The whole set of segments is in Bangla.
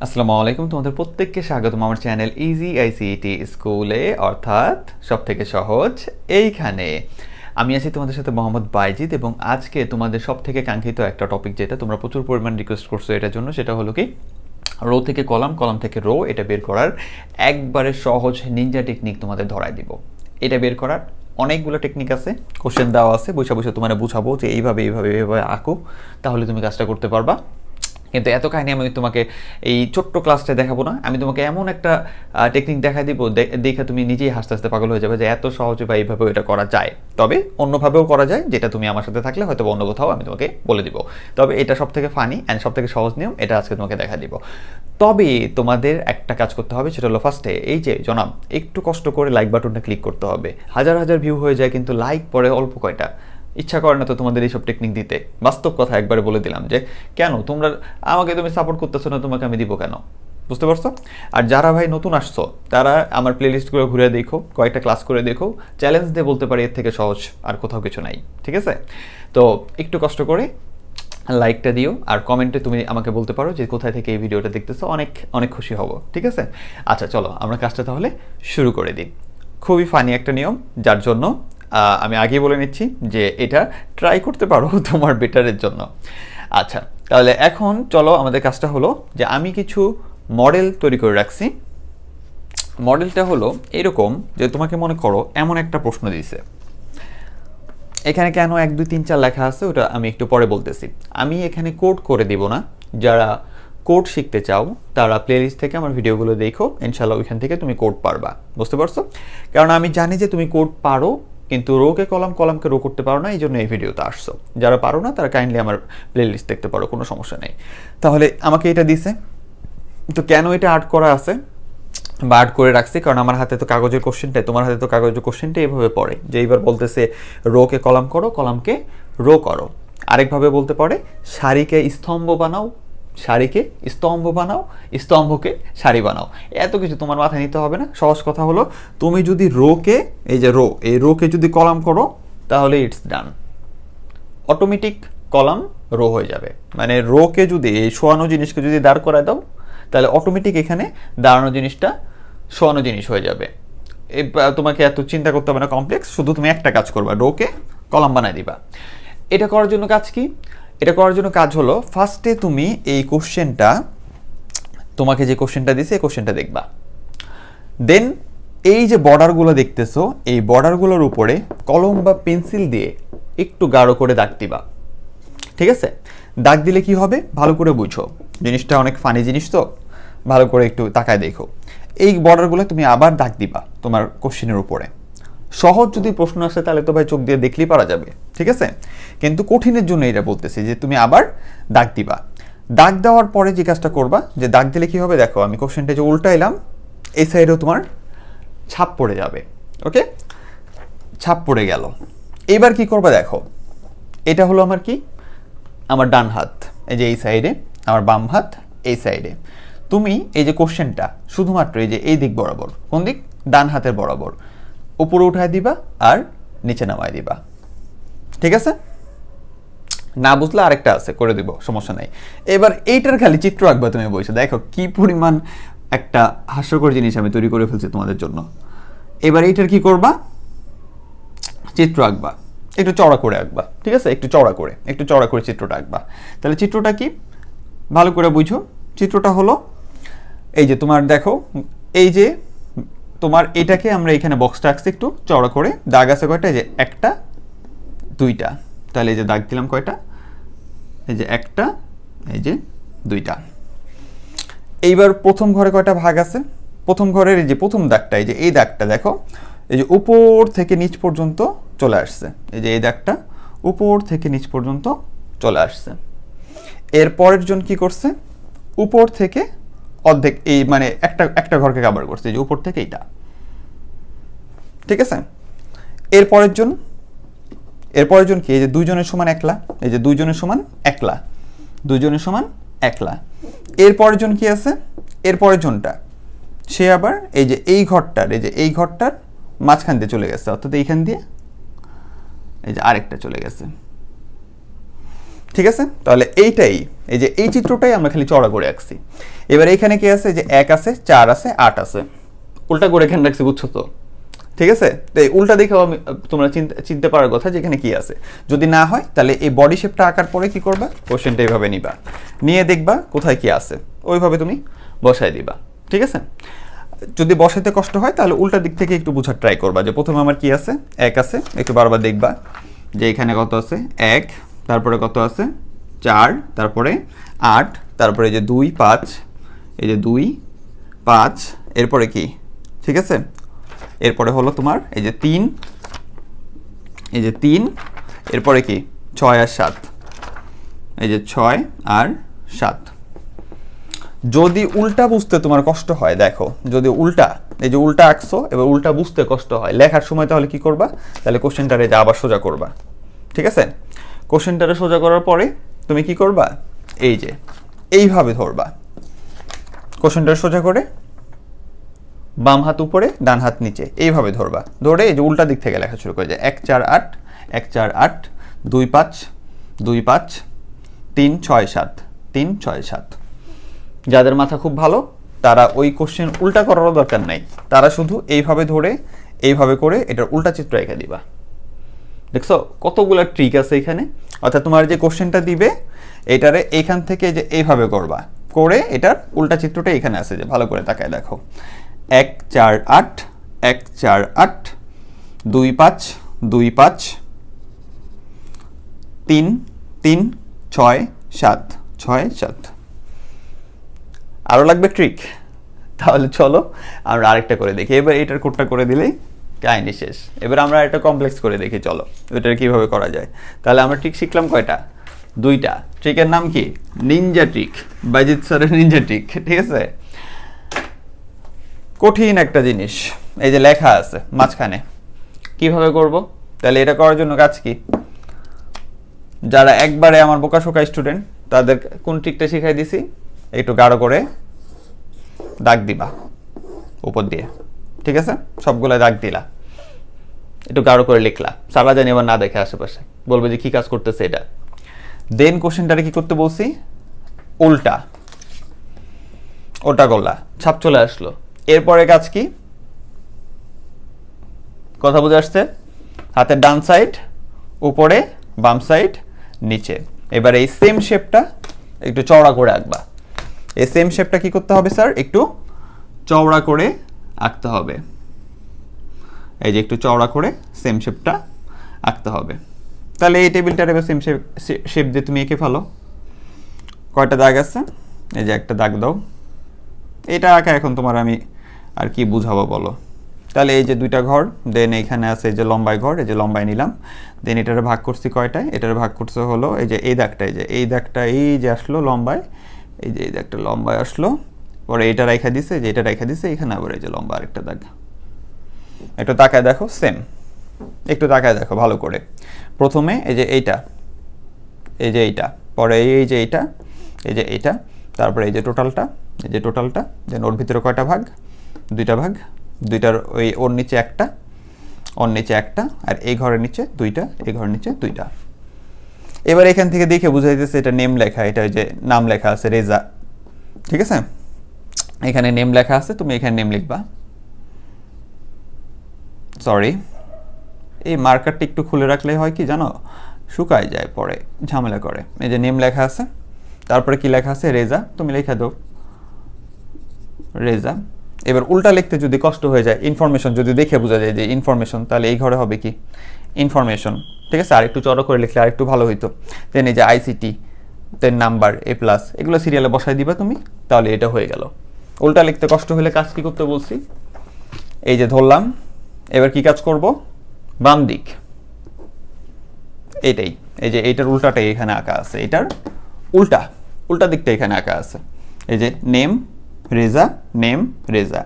আসসালামু আলাইকুম, তোমাদের প্রত্যেককে স্বাগতম আমার চ্যানেল ইজি আইসিটি স্কুলে, অর্থাৎ সব থেকে সহজ এইখানে। আমি আছি তোমাদের সাথে মোহাম্মদ বাইজিদ, এবং আজকে তোমাদের সব থেকে কাঙ্ক্ষিত একটা টপিক, যেটা তোমরা প্রচুর পরিমাণ রিকোয়েস্ট করছো এটার জন্য, সেটা হলো কি রো থেকে কলাম, কলাম থেকে রো, এটা বের করার একবারে সহজ নিনজা টেকনিক তোমাদের ধরায় দিব। এটা বের করার অনেকগুলো টেকনিক আছে, কোশ্চেন দেওয়া আছে, বসে বসে তোমার বুঝাবো যে এইভাবে এইভাবে এইভাবে আঁকো, তাহলে তুমি কাজটা করতে পারবা। কিন্তু এত কাহিনী আমি তোমাকে এই ছোট্ট ক্লাসটা দেখাবো না, আমি তোমাকে এমন একটা টেকনিক দেখাই দিব, দেখে তুমি নিজেই হাসতে হাসতে পাগল হয়ে যাবে যে এত সহজে বা এইভাবে এটা করা যায়। তবে অন্যভাবেও করা যায়, যেটা তুমি আমার সাথে থাকলে হয়তো অন্য কোথাও আমি তোমাকে বলে দিব। তবে এটা সব থেকে ফানি অ্যান্ড সব থেকে সহজ নিয়ম, এটা আজকে তোমাকে দেখা দিব। তবে তোমাদের একটা কাজ করতে হবে, সেটা হলো ফার্স্টে এই যে জনাব একটু কষ্ট করে লাইক বাটনটা ক্লিক করতে হবে। হাজার হাজার ভিউ হয়ে যায়, কিন্তু লাইক পরে অল্প কয়টা। ইচ্ছা করে না তো তোমাদের এইসব টেকনিক দিতে, বাস্তব কথা একবারে বলে দিলাম যে কেন তোমরা আমাকে তুমি সাপোর্ট করতেছো না, তোমাকে আমি দিব কেন? বুঝতে পারছো? আর যারা ভাই নতুন আসছো, তারা আমার প্লেলিস্টগুলো ঘুরে দেখো, কয়েকটা ক্লাস করে দেখো, চ্যালেঞ্জ দিয়ে বলতে পারি এর থেকে সহজ আর কোথাও কিছু নাই। ঠিক আছে? তো একটু কষ্ট করে লাইকটা দিও, আর কমেন্টে তুমি আমাকে বলতে পারো যে কোথায় থেকে এই ভিডিওটা দেখতেছো, অনেক অনেক খুশি হব। ঠিক আছে? আচ্ছা চলো আমরা কাজটা তাহলে শুরু করে দিই। খুবই ফানি একটা নিয়ম, যার জন্য আমি আগেই বলে নিচ্ছি যে এটা ট্রাই করতে পারো তোমার বেটারের জন্য। আচ্ছা তাহলে এখন চলো, আমাদের কাজটা হলো যে আমি কিছু মডেল তৈরি করে রাখছি। মডেলটা হলো এরকম যে তোমাকে মনে করো এমন একটা প্রশ্ন দিয়েছে, এখানে কেন 1 2 3 4 লেখা আছে ওটা আমি একটু পরে বলতেছি। আমি এখানে কোড করে দিব না, যারা কোড শিখতে চাও তারা প্লেলিস্ট থেকে আমার ভিডিওগুলো দেখো, ইনশাল্লাহ ওইখান থেকে তুমি কোড পারবা। বুঝতে পারছো? কারণ আমি জানি যে তুমি কোড পারো, কিন্তু রোকে কলাম, কলামকে রো করতে পারো না, এই জন্য এই ভিডিওতে আসছো। যারা পারো না তারা কাইন্ডলি আমার প্লেলিস্ট দেখতে পারো, কোনো সমস্যা নেই। তাহলে আমাকে এটা দিছে, তো কেন এটা আর্ট করা আছে বা আর্ট করে রাখছি, কারণ আমার হাতে তো কাগজের কোশ্চেনটাই, তোমার হাতে তো কাগজের কোশ্চেনটাই এইভাবে পড়ে যে এইবার বলতেছে রোকে কলাম করো, কলামকে রো করো। আরেকভাবে বলতে পারে সারিকে স্তম্ভ বানাও, সারিকে স্তম্ভ বানাও, স্তম্ভকে সারি বানাও। এত কিছু তোমার মাথায় নিতে হবে না। সহজ কথা হলো, তুমি যদি রোকে, এই যে রো, এই রোকে যদি কলাম করো তাহলে it's done, automatic column rho হয়ে যাবে। মানে রোকে যদি এই শোয়ানো জিনিসকে যদি দাঁড় করায় দাও, তাহলে অটোমেটিক এখানে দাঁড়ানো জিনিসটা শোয়ানো জিনিস হয়ে যাবে। তোমাকে এত চিন্তা করতে হবে না কমপ্লেক্স, শুধু তুমি একটা কাজ করবা, রোকে কলাম বানাই দিবা। এটা করার জন্য কাজ কি? এটা করার জন্য কাজ হলো ফার্স্টে তুমি এই কোশ্চেনটা, তোমাকে যে কোশ্চেনটা দিছে এই কোশ্চেনটা দেখবা। দেন এই যে বর্ডারগুলো দেখতেছো, এই বর্ডারগুলোর উপরে কলম বা পেন্সিল দিয়ে একটু গাঢ় করে দাগ দিবা। ঠিক আছে? দাগ দিলে কি হবে ভালো করে বুঝো, জিনিসটা অনেক ফানি জিনিস, তো ভালো করে একটু তাকায় দেখো। এই বর্ডারগুলো তুমি আবার দাগ দিবা তোমার কোশ্চেনের উপরে। সহজ যদি প্রশ্ন আসে তাহলে তো ভাই চোখ দিয়ে দেখলেই পারা যাবে, ঠিক আছে? কিন্তু কঠিনের জন্য এটা বলতেছি যে তুমি আবার দাগ দিবা। দাগ দেওয়ার পরে যে কাজটা করবা, যে দাগ দিলে কি হবে দেখো, আমি কোশ্চেনটা যে উল্টাইলাম, এই সাইডেও তোমার ছাপ পড়ে যাবে। ওকে, ছাপ পড়ে গেল। এবার কি করবা দেখো, এটা হলো আমার কি, আমার ডান হাত, এই যে এই সাইডে, আমার বাম হাত এই সাইডে। তুমি এই যে কোশ্চেনটা শুধুমাত্র এই যে এই দিক বরাবর, কোন দিক, ডান হাতের বরাবর, উপরে উঠায় দিবা আর নিচে নামায় দিবা। ঠিক আছে? না বুঝলে আরেকটা আছে, করে দিব, সমস্যা নাই। এবার এইটার খালি চিত্র আঁকবা তুমি বসে, দেখো কি পরিমাণ একটা হাস্যকর জিনিস আমি তৈরি করে ফেলছি তোমাদের জন্য। এবার এইটার কি করবা, চিত্র আঁকবা, একটু চড়া করে আঁকবা। ঠিক আছে? একটু চড়া করে চিত্রটা আঁকবা। তাহলে চিত্রটা কি ভালো করে বুঝো। চিত্রটা হলো এই যে তোমার দেখো, এই যে তোমার এটাকে আমরা এখানে বক্সটা আঁকছি একটু চড়া করে, দাগ আছে কয়টা, এই যে 1টা 2টা, তাহলে এই যে দাগ দিলাম কয়টা, এই যে 1টা, এই যে 2টা। এইবার প্রথম ঘরে কয়টা ভাগ আছে, প্রথম ঘরের এই যে প্রথম দাগটা, এই যে এই দাগটা দেখো, এই যে উপর থেকে নিচ পর্যন্ত চলে আসছে, এই যে এই দাগটা উপর থেকে নিচ পর্যন্ত চলে আসছে। এর পরের জন কি করছে, উপর থেকে অর্ধেক, এই মানে একটা ঘরকে কভার করছে, এই যে উপর থেকে এইটা। ঠিক আছে? এর পরের জন কি, এই যে 2 জনের সমান 1লা, এই যে 2 জনের সমান 1লা, 2 জনের সমান 1লা। এর পরের জন কি আছে, এর পরের জনটা সে আবার এই যে এই ঘরটার, এই যে এই ঘরটার মাঝখান দিয়ে চলে গেছে, অর্থাৎ এইখান দিয়ে এই যে আরেকটা চলে গেছে। ঠিক আছে, তাহলে এইটাই, এই যে এই চিত্রটাই আমরা খালি চড়া করে আঁকছি। এবার এখানে কি আছে, যে 1 আছে, 4 আছে, 8 আছে, উল্টা করে এখানে রাখছি, বুঝছো তো? ঠিক আছে, তো এই উল্টা দেখেও তোমরা চিনতে পারার কথা যে এখানে কি আছে। যদি না হয় তাহলে এই বডি শেপটা আঁকার পরে কি করবা, কোশ্চেনটা এইভাবে নিবা, নিয়ে দেখবা কোথায় কি আছে, ওইভাবে তুমি বসায় দিবা। ঠিক আছে, যদি বসাইতে কষ্ট হয় তাহলে উল্টা দিক থেকে একটু বোঝার ট্রাই করবা, যে প্রথমে আমার কি আছে, 1 আছে, একটু বারবার দেখবা যে এখানে কত আছে, 1, তারপরে কত আছে, 4, তারপরে 8, তারপরে এই যে 2, 5, এই যে 2, 5, এরপরে কি, ঠিক আছে, এরপরে হলো তোমার এই যে 3, এই যে 3, এরপরে কি 6 আর 7, এই যে 6 আর 7। যদি উল্টা বুঝতে তোমার কষ্ট হয়, দেখো যদি উল্টা, এই যে উল্টা আঁকছো, এবার উল্টা বুঝতে কষ্ট হয় লেখার সময়, তাহলে কি করবা, তাহলে কোশ্চেনটারে যা আবার সোজা করবা। ঠিক আছে, কোশ্চেনটারে সোজা করার পরে তুমি কি করবা, এই যে এইভাবে ধরবা, কোশ্চেনটারে সোজা করে বাম হাত উপরে, ডান হাত নিচে, এইভাবে ধরবা, ধরে এই যে উল্টা দিক থেকে লেখা শুরু করে, যে 1 4 8, 1 4 8, 2 5, 2 5, 3 6 7, 3 6 7। যাদের মাথা খুব ভালো তারা ওই কোশ্চেন উল্টা করারও দরকার নাই, তারা শুধু এইভাবে ধরে এইভাবে করে এটার উল্টা চিত্র এঁকে দিবা। দেখছো কতগুলো ট্রিক আছে এখানে। অর্থাৎ তোমার যে কোশ্চেনটা দিবে এটারে এইখান থেকে যে এইভাবে করবা, করে এটার উল্টা চিত্রটা এখানে আছে, যে ভালো করে তাকায় দেখো, 1 4 8, 1 4 8, 2 5, 2 5, 3 3, 6 7, 6 7। আরও লাগবে ট্রিক? তাহলে চলো আমরা আরেকটা করে দেখি। এবার এটার কোডটা করে দিলেই কাহিনী শেষ। এবার আমরা একটা কমপ্লেক্স করে দেখি, চলো এটার কিভাবে করা যায়। তাহলে আমরা ট্রিক শিখলাম কয়টা, 2টা। ট্রিকের নাম কি, নিনজা ট্রিক, বাইজিৎ স্যারের নিনজা ট্রিক। ঠিক আছে, কঠিন একটা জিনিস, এই যে লেখা আছে মাঝখানে, কিভাবে করব? তাহলে এটা করার জন্য কাজ কি, যারা একবারে আমার বোকাশোকা স্টুডেন্ট তাদের কোন ট্রিকটা শিখাই দিছি, একটু গাঢ় করে দাগ দিবা উপর দিয়ে। ঠিক আছে, সবগুলো দাগ দিলা, একটু গাঢ় করে লিখলা, সারা জানি আবার না দেখে আশেপাশে বলবে যে কি কাজ করতেছে এটা। দেন কোশ্চেনটারে কি করতে বলছি, উল্টা, ওটা করলা, ছাপ চলে আসলো। এরপরে কাজ কি, কথা বুঝে আসছে? হাতের ডান সাইড উপরে, বাম সাইড নিচে। এবার এই সেম শেপটা একটু চওড়া করে আঁকবা। এই সেম শেপটা কি করতে হবে স্যার, একটু চওড়া করে আঁকতে হবে। এই যে একটু চওড়া করে সেম শেপটা আঁকতে হবে। তাহলে এই টেবিলটার এবার সেম শেপ দিয়ে তুমি এঁকে ফেলো। কয়টা দাগ আছে, এই যে একটা দাগ দাও। এটা আঁকা এখন তোমার আমি আর কি বুঝাবো বলো। তাহলে এই যে 2টা ঘর, দেন এইখানে আছে এই যে লম্বায় ঘর, এই যে লম্বায় নিলাম। দেন এটারে ভাগ করছি কয়টায়, এটারে ভাগ করছে হলো এই যে এই দাগটা, এই যে এই দাগটা এই যে আসলো লম্বায়, এই যে এই দাগটা লম্বায় আসলো, পরে এটা রাইখা দিছে, যে এটা রাইখা দিছে, এখানে আবার এই যে লম্বা আরেকটা দাগ। একটু তাকায় দেখো, সেম, একটু তাকায় দেখো ভালো করে। প্রথমে এই যে এইটা, এই যে এইটা, পরে এই যে এইটা, এই যে এইটা, তারপরে এই যে টোটালটা, এই যে টোটালটা, দেন ওর ভিতরে কয়টা ভাগ, 2টা ভাগ, 2টার ওই ওর নিচে একটা, ওর নিচে একটা, আর এই ঘরের নিচে 2টা, এই ঘরের নিচে 2টা। এবার এখান থেকে দেখে বুঝা যাইতেছে এটা নেম লেখা, এটা ওই যে নাম লেখা আছে রেজা। ঠিক আছে, এখানে নেম লেখা আছে, তুমি এখানে নেম লিখবা। সরি, এই মার্কারটা একটু খুলে রাখলে হয় কি জানো, শুকায় যায় পরে, ঝামেলা করে। এই যে নেম লেখা আছে, তারপরে কি লেখা আছে, রেজা, তুমি লেখা দাও রেজা। এবার উল্টা লিখতে যদি কষ্ট হয়ে যায়, ইনফরমেশন যদি দেখে বোঝা যায় যে ইনফরমেশন, তাহলে এই ঘরে হবে কি, ইনফরমেশন। ঠিক আছে, আর একটু চড়া করে লিখলে আর একটু ভালো হইতো। দেন এই যে আইসিটি, দেন নাম্বার, এ প্লাস, এগুলো সিরিয়ালে বসাই দিবা তুমি, তাহলে এটা হয়ে গেল। উল্টা লিখতে কষ্ট হলে কাজ কি করতে বলছি, এই যে ধরলাম। এবার কি কাজ করব, বাম দিক, এটাই, এই যে এইটার উল্টাটাই এখানে আঁকা আছে, এটার উল্টা, উল্টা দিকটা এখানে আঁকা আছে। এই যে name Reza, name Reza,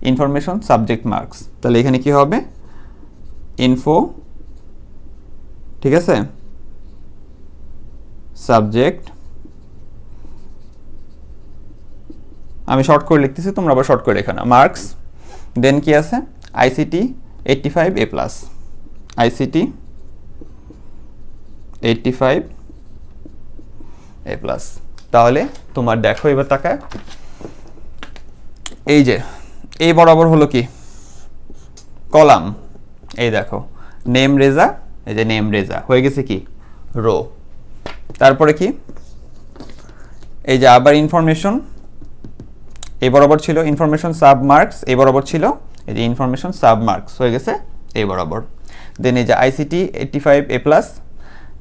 information subject marks, তাহলে এখানে কি হবে, ইনফো, ঠিক আছে, সাবজেক্ট, আমি শর্ট করে লিখতেছি, তোমরা আবার শর্ট করে লেখো না, মার্কস। দেন কি আছে, আইসিটি 85 এ প্লাস, আইসিটি 85 এ প্লাস। তাহলে তোমার দেখো এবার তাকায়, এই যে এই বরাবর হলো কি কলাম, এই দেখো নেম রেজা, এই যে নেম রেজা হয়ে গেছে কি রো। তারপরে কি এই যে আবার ইনফরমেশন এই বরাবর ছিল, ইনফরমেশন সাব মার্কস এই বরাবর ছিল, এই যে ইনফরমেশন সাব মার্কস হয়ে গেছে এই বরাবর। দেন এই যে আইসিটি 85 এ প্লাস,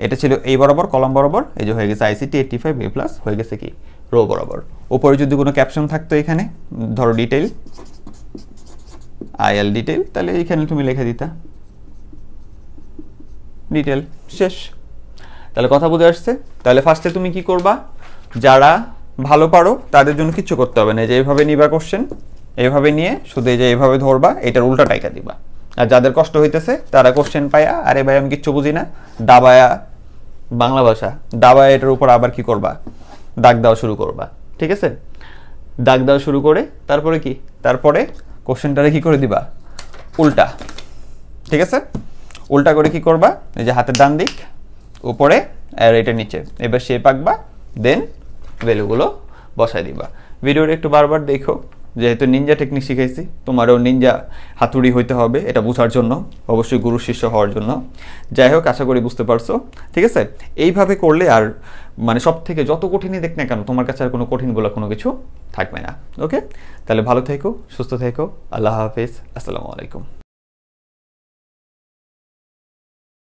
এটা ছিল এই বরাবর কলাম বরাবর, এই যে হয়ে গেছে আইসিটি 85 এ প্লাস হয়ে গেছে কি রো বরাবর। উপরে যদি কোনো ক্যাপশন থাকতো এখানে, ধরো ডিটেইল আইএল ডিটেইল, তাহলে এখানে তুমি লিখে দিতা ডিটেইল, শেষ। তাহলে কথা বুঝে আসছে? তাহলে ফার্স্টে তুমি কি করবা, যারা ভালো পারো তাদের জন্য কিচ্ছু করতে হবে না, যে এইভাবে নিবা কোশ্চেন, এইভাবে নিয়ে শুধু এই যে এইভাবে ধরবা, এটার উল্টা টাইকা দিবা। আর যাদের কষ্ট হইতেছে তারা কোশ্চেন পায়া, আরে ভাই আমি কিচ্ছু বুঝি না, দাবায়া, বাংলা ভাষা দাবায়া, এটার উপর আবার কি করবা, দাগ দেওয়া শুরু করবা। ঠিক আছে, দাগ দেওয়া শুরু করে তারপরে কি, তারপরে কোশ্চেনটারে কি করে দিবা উল্টা। ঠিক আছে, উল্টা করে কি করবা, এই যে হাতের ডান দিক উপরে আর এটা নিচে, এবার শেপ আঁকবা, দেন ভ্যালুগুলো বসায় দিবা। ভিডিওটা একটু বারবার দেখো, যেহেতু নিনজা টেকনিক শিখাইছি, তোমারও নিনজা হাতুড়ি হইতে হবে এটা বোঝার জন্য, অবশ্যই গুরু শিষ্য হওয়ার জন্য। যাই হোক, আশা করি বুঝতে পারছো। ঠিক আছে, এইভাবে করলে আর মানে সব থেকে যত কঠিনই দেখ না কেন, তোমার কাছে আর কোনো কঠিনগুলো কোনো কিছু থাকবে না। ওকে, তাহলে ভালো থেকো, সুস্থ থেকো, আল্লাহ হাফেজ, আসসালামু আলাইকুম।